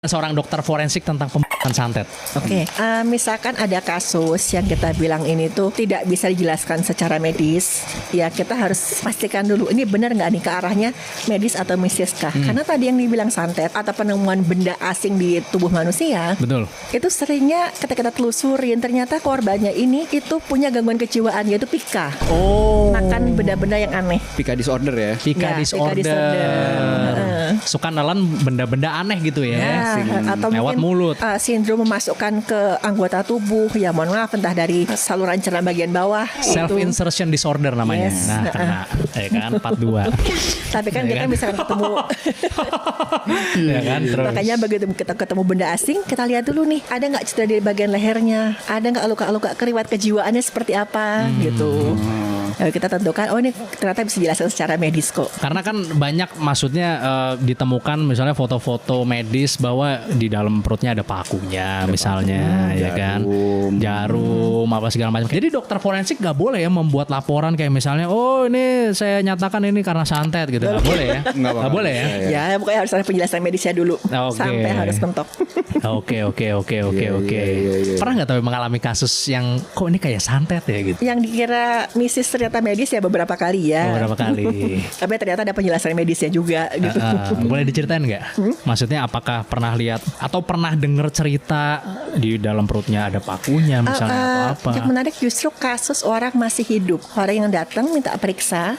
seorang dokter forensik tentang pembunuhan santet. Oke, misalkan ada kasus yang kita bilang ini tuh tidak bisa dijelaskan secara medis, ya kita harus pastikan dulu ini benar nggak nih ke arahnya medis atau mistis kah? Karena tadi yang dibilang santet atau penemuan benda asing di tubuh manusia, Betul. itu seringnya ketika kita telusurin ternyata korbannya ini itu punya gangguan kejiwaan yaitu pika. Oh. Makan benda-benda yang aneh. Pika disorder ya. Pika Ya, disorder. Pika disorder. Suka nelan benda-benda aneh gitu ya. Atau lewat mungkin mulut. sindrom memasukkan ke anggota tubuh, ya mohon maaf entah dari saluran cerna bagian bawah. Self insertion disorder namanya. Yes. Nah, kena ya kan 42. Tapi kan Ya kita kan? bisa ketemu. Ya kan terus. Makanya begitu kita ketemu benda asing, kita lihat dulu nih, ada nggak cedera di bagian lehernya, ada nggak luka-luka keriwat kejiwaannya seperti apa gitu. Lalu kita tentukan, oh ini ternyata bisa dijelaskan secara medis kok. Karena kan banyak maksudnya ditemukan misalnya foto-foto medis bahwa di dalam perutnya ada pakunya misalnya ya kan. Jarum apa segala macam. Jadi dokter forensik nggak boleh ya membuat laporan kayak misalnya oh ini saya nyatakan ini karena santet gitu. Nggak boleh ya. Nggak boleh ya. Ya pokoknya harus ada penjelasan medisnya dulu sampai harus mentok. Oke. Iya. Pernah nggak tapi mengalami kasus yang kok ini kayak santet ya gitu? Yang dikira misis ternyata medis ya beberapa kali ya. Beberapa kali. Tapi ternyata ada penjelasan medisnya juga gitu. Boleh diceritain nggak? Maksudnya apakah pernah lihat atau pernah dengar cerita di dalam perutnya ada pakunya misalnya atau apa? Yang menarik justru kasus orang masih hidup. Orang yang datang minta periksa,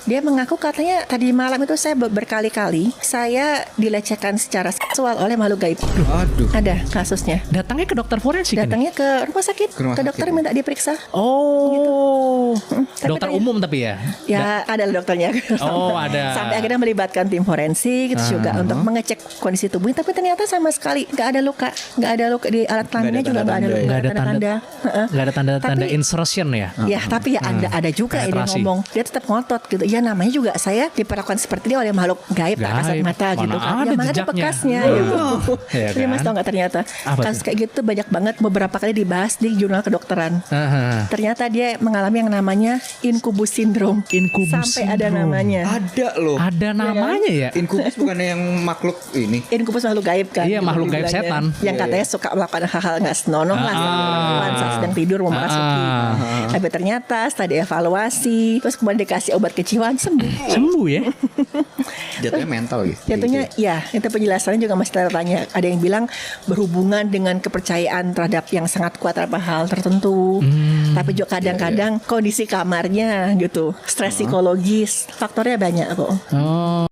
dia mengaku katanya tadi malam itu saya berkali-kali saya dilecehkan secara seksual oleh makhluk gaib. Aduh. Ada kasusnya. Datangnya ke dokter forensik ini? Datangnya ke rumah sakit, rumah ke sakit. dokter minta diperiksa. Oh, Tapi dokter ternyata- umum tapi ya? Ya ada dokternya. Oh, ada. Sampai akhirnya melibatkan tim forensik itu juga untuk mengecek kondisi tubuhnya. Tapi ternyata sama sekali nggak ada luka, nggak ada luka di alat kelaminnya juga nggak ada tanda-tanda luka, ya? Nggak ada tanda-tanda. Heeh. Nggak ada tanda-tanda Tapi- insertion ya? Ya tapi ya ada juga ini Penetrasi. ngomong dia tetap ngotot gitu. Ya namanya juga saya diperlakukan seperti ini oleh makhluk gaib tak kasat Gaib. mata gitu Mana kan. ada Ya mana ada jejaknya. bekasnya Oh. gitu. Ya Jadi mas kan? tau nggak ternyata Apa kasus tuh? kayak gitu banyak banget beberapa kali dibahas di jurnal kedokteran. Aha. Ternyata dia mengalami yang namanya incubus syndrome. Incubus Sampai ada syndrome. namanya. Ada loh. Ada namanya ya? Inkubus bukannya yang makhluk ini. Incubus makhluk gaib kan. Iya, gitu makhluk gaib bilangnya. setan. Yang katanya suka melakukan hal-hal nggak senonoh lah saat sedang tidur memasuki. Tapi ternyata setelah dievaluasi, terus kemudian dikasih obat kejiwaan sembuh. Sembuh ya? Jatuhnya mental gitu. Jatuhnya ya itu penjelasannya juga masih tanda tanya. Ada yang bilang berhubungan dengan kepercayaan terhadap yang sangat kuat terhadap hal tertentu. Tapi juga kadang-kadang kondisi kamarnya gitu, stres psikologis, faktornya banyak kok. Oh.